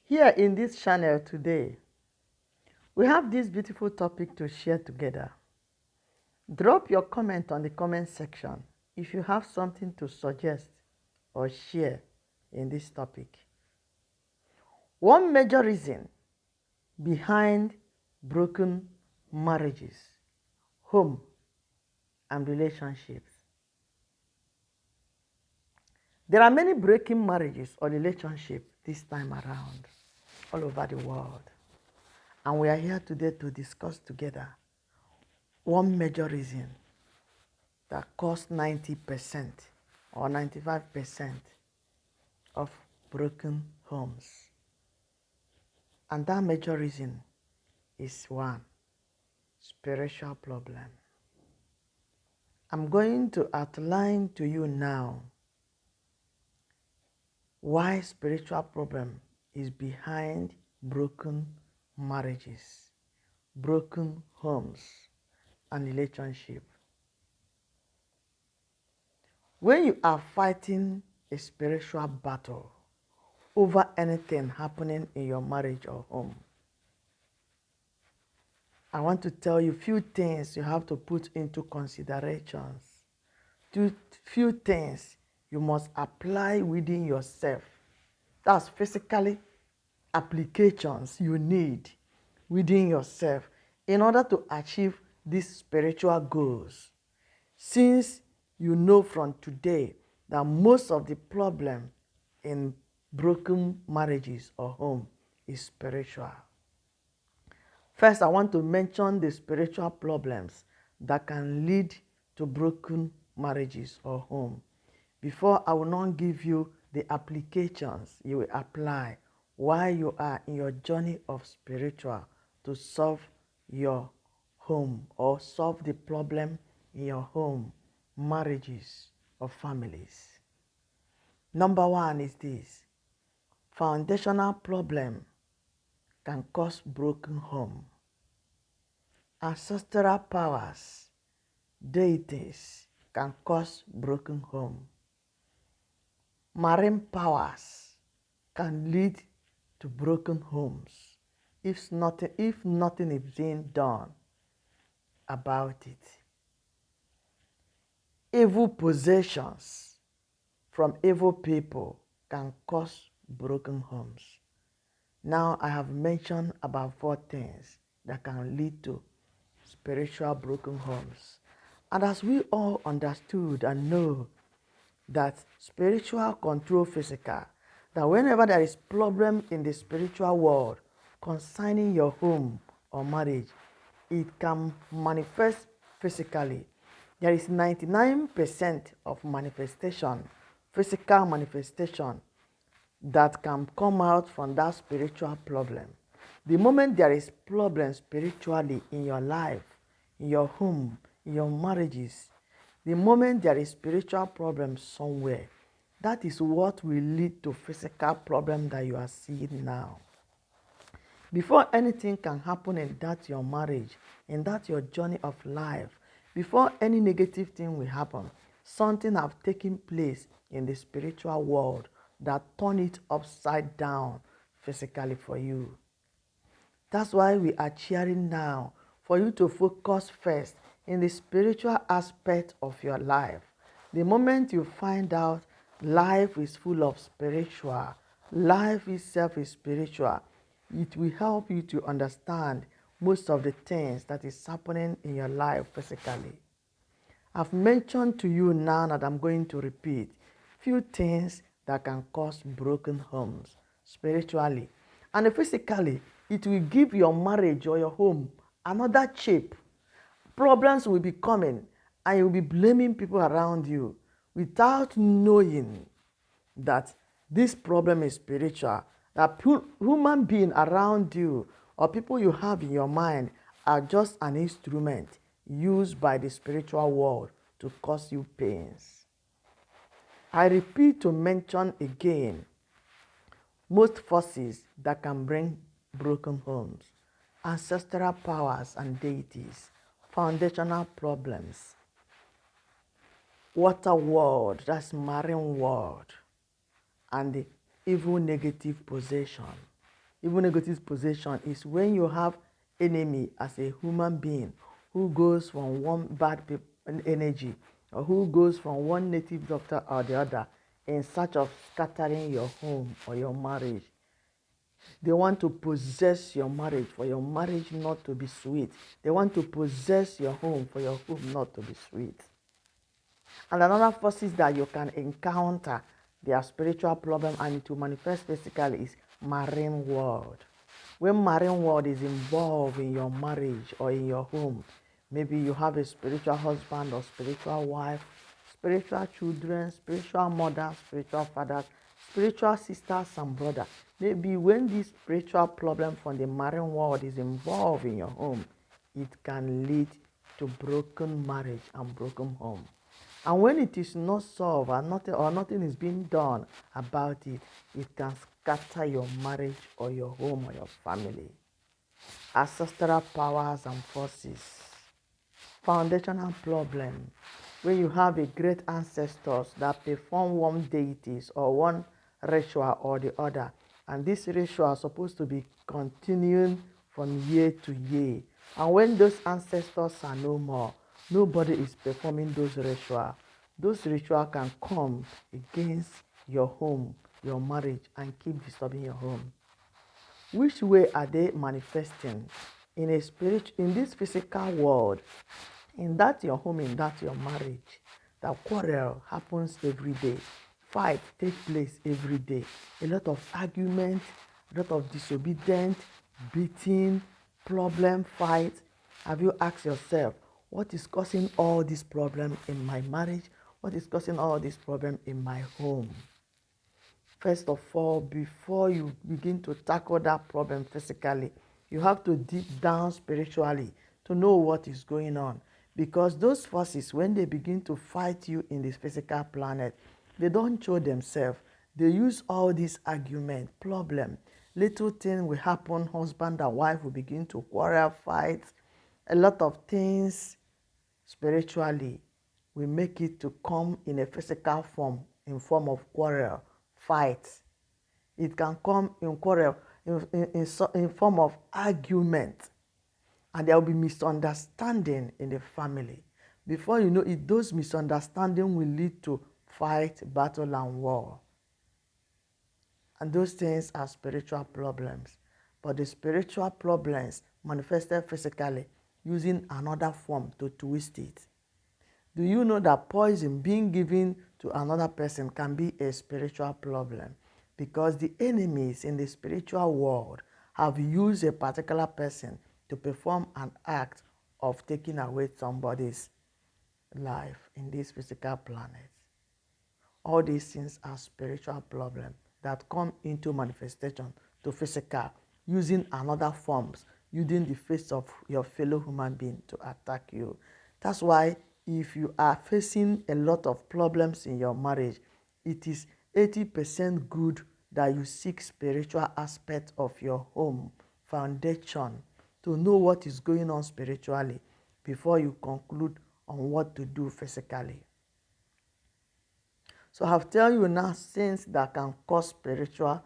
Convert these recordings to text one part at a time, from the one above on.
Here in this channel today, we have this beautiful topic to share together. Drop your comment on the comment section if you have something to suggest or share in this topic. One major reason behind broken marriages, home, and relationships. There are many breaking marriages or relationships this time around all over the world. And we are here today to discuss together one major reason that caused 90% or 95% of broken homes. And that major reason is one, spiritual problem. I'm going to outline to you now why spiritual problem is behind broken marriages, broken homes, and relationship. When you are fighting a spiritual battle over anything happening in your marriage or home, I want to tell you few things you have to put into considerations. Few things you must apply within yourself. That's physically applications you need within yourself in order to achieve these spiritual goals. Since you know from today that most of the problem in broken marriages or home is spiritual. First, I want to mention the spiritual problems that can lead to broken marriages or home. Before I will not give you the applications you will apply while you are in your journey of spiritual to solve your home or solve the problem in your home, marriages, or families. Number one is this: foundational problem can cause broken home. Ancestral powers, deities can cause broken home. Marine powers can lead to broken homes if nothing is being done about it. Evil possessions from evil people can cause broken homes. Now I have mentioned about 4 things that can lead to spiritual broken homes. And as we all understood and know that spiritual control physical, that whenever there is problem in the spiritual world concerning your home or marriage, it can manifest physically. There is 99% of manifestation, physical manifestation, that can come out from that spiritual problem. The moment there is problem spiritually in your life, in your home, in your marriages, the moment there is spiritual problem somewhere, that is what will lead to physical problem that you are seeing now. Before anything can happen in that your marriage, in that your journey of life, before any negative thing will happen, something have taken place in the spiritual world that turn it upside down physically for you. That's why we are cheering now for you to focus first in the spiritual aspect of your life. The moment you find out life is full of spiritual, life itself is spiritual, it will help you to understand most of the things that is happening in your life physically. I've mentioned to you now that I'm going to repeat few things that can cause broken homes spiritually. And physically, it will give your marriage or your home another shape. Problems will be coming and you'll be blaming people around you without knowing that this problem is spiritual, that human being around you or people you have in your mind are just an instrument used by the spiritual world to cause you pains. I repeat to mention again, most forces that can bring broken homes, ancestral powers and deities, foundational problems, water world, that's marine world, and the evil negative possession even negative possession, is when you have enemy as a human being who goes from one bad energy or who goes from one native doctor or the other in search of scattering your home or your marriage. They want to possess your marriage for your marriage not to be sweet. They want to possess your home for your home not to be sweet. And another forces that you can encounter their spiritual problem and to manifest physically is marine world. When marine world is involved in your marriage or in your home, maybe you have a spiritual husband or spiritual wife, spiritual children, spiritual mothers, spiritual fathers, spiritual sisters and brothers. Maybe when this spiritual problem from the marine world is involved in your home, it can lead to broken marriage and broken home. And when it is not solved or nothing is being done about it, it can scatter your marriage or your home or your family. Ancestral powers and forces. Foundational problem. When you have a great ancestors that perform one deities or one ritual or the other, and this ritual is supposed to be continuing from year to year. And when those ancestors are no more, nobody is performing those rituals. Those rituals can come against your home, your marriage, and keep disturbing your home. Which way are they manifesting? In this physical world, in that your home, in that your marriage, that quarrel happens every day. Fight takes place every day. A lot of argument, a lot of disobedience, beating, problem, fight. Have you asked yourself, what is causing all this problem in my marriage? What is causing all this problem in my home? First of all, before you begin to tackle that problem physically, you have to deep down spiritually to know what is going on. Because those forces, when they begin to fight you in this physical planet, they don't show themselves. They use all these argument, problem. Little thing will happen, husband and wife will begin to quarrel, fight. A lot of things spiritually will make it to come in a physical form, in form of quarrel, fight. It can come in quarrel, in form of argument. And there will be misunderstanding in the family. Before you know it, those misunderstandings will lead to fight, battle, and war. And those things are spiritual problems. But the spiritual problems manifested physically using another form to twist it. Do you know that poison being given to another person can be a spiritual problem? Because the enemies in the spiritual world have used a particular person to perform an act of taking away somebody's life in this physical planet. All these things are spiritual problems that come into manifestation to physical, using another forms, using the face of your fellow human being to attack you. That's why if you are facing a lot of problems in your marriage, it is 80% good that you seek spiritual aspect of your home foundation to know what is going on spiritually before you conclude on what to do physically. So I have tell you now things that can cause spiritual,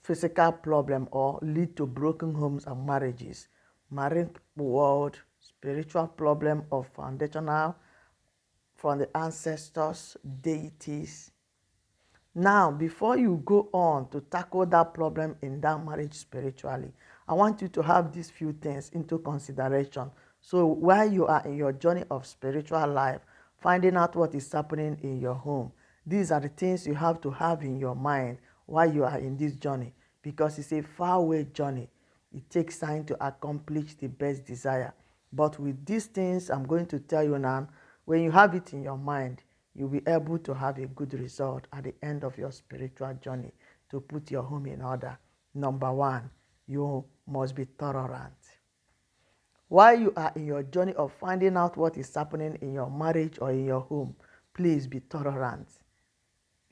physical problem or lead to broken homes and marriages. Marine world, spiritual problem of foundational from the ancestors, deities. Now, before you go on to tackle that problem in that marriage spiritually, I want you to have these few things into consideration. So while you are in your journey of spiritual life, finding out what is happening in your home, these are the things you have to have in your mind while you are in this journey, because it's a faraway journey. It takes time to accomplish the best desire. But with these things I'm going to tell you now, when you have it in your mind, you'll be able to have a good result at the end of your spiritual journey to put your home in order. Number one, you must be tolerant. While you are in your journey of finding out what is happening in your marriage or in your home, please be tolerant.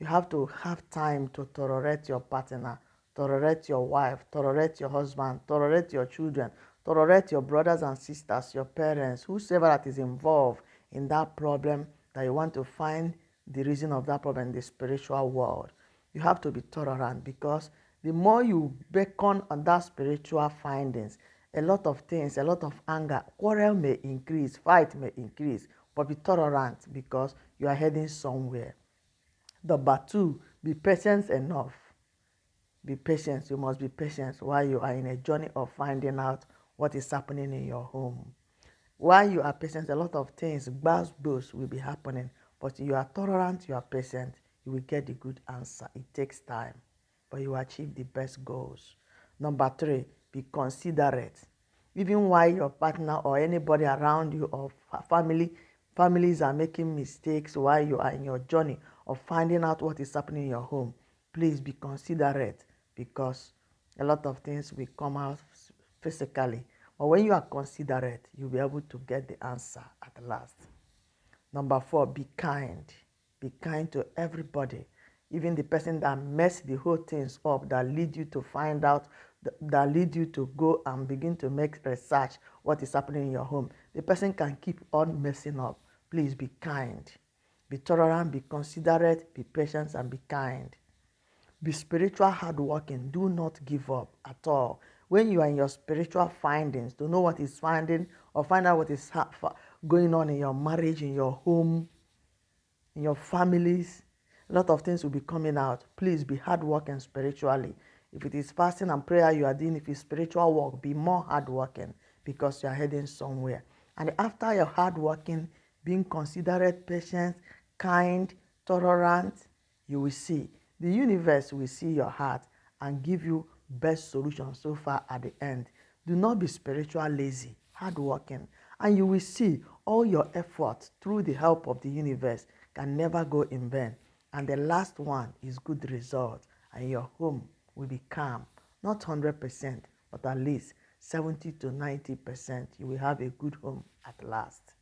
You have to have time to tolerate your partner, tolerate your wife, tolerate your husband, tolerate your children, tolerate your brothers and sisters, your parents, whosoever that is involved in that problem that you want to find the reason of that problem in the spiritual world. You have to be tolerant because The more you beckon on that spiritual findings, a lot of things, a lot of anger, quarrel may increase, fight may increase, but be tolerant because you are heading somewhere. Number two, be patient enough. Be patient. You must be patient while you are in a journey of finding out what is happening in your home. While you are patient, a lot of things, bad blows will be happening. But you are tolerant, you are patient, you will get the good answer. It takes time, but you achieve the best goals. Number three, be considerate. Even while your partner or anybody around you or families are making mistakes while you are in your journey of finding out what is happening in your home, please be considerate because a lot of things will come out physically. But when you are considerate, you'll be able to get the answer at last. Number four, be kind. Be kind to everybody. Even the person that messed the whole things up, that lead you to find out, that lead you to go and begin to make research what is happening in your home. The person can keep on messing up. Please be kind. Be tolerant, be considerate, be patient, and be kind. Be spiritual hardworking. Do not give up at all. When you are in your spiritual findings, to know what is finding or find out what is going on in your marriage, in your home, in your families, a lot of things will be coming out. Please be hardworking spiritually. If it is fasting and prayer you are doing, if it's spiritual work, be more hardworking because you are heading somewhere. And after your hardworking, being considerate, patient, kind, tolerant, you will see. The universe will see your heart and give you best solution so far at the end. Do not be spiritual lazy, hardworking, and you will see all your efforts through the help of the universe can never go in vain. And the last one is good result, and your home will be calm. Not 100%, but at least 70 to 90%. You will have a good home at last.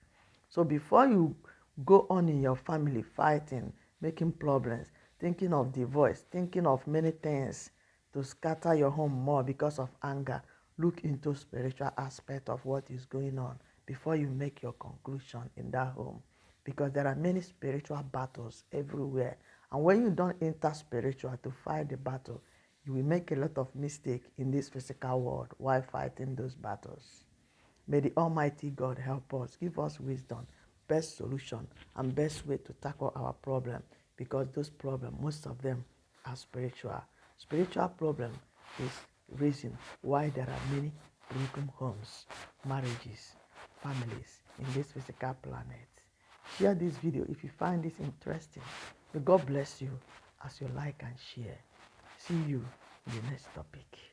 So before you go on in your family fighting, making problems, thinking of divorce, thinking of many things to scatter your home more because of anger, look into spiritual aspect of what is going on before you make your conclusion in that home. Because there are many spiritual battles everywhere. And when you don't enter spiritual to fight the battle, you will make a lot of mistake in this physical world while fighting those battles. May the Almighty God help us, give us wisdom, best solution, and best way to tackle our problem, because those problems, most of them are spiritual. Spiritual problem is reason why there are many broken homes, marriages, families in this physical planet. Share this video if you find this interesting. May God bless you as you like and share. See you in the next topic.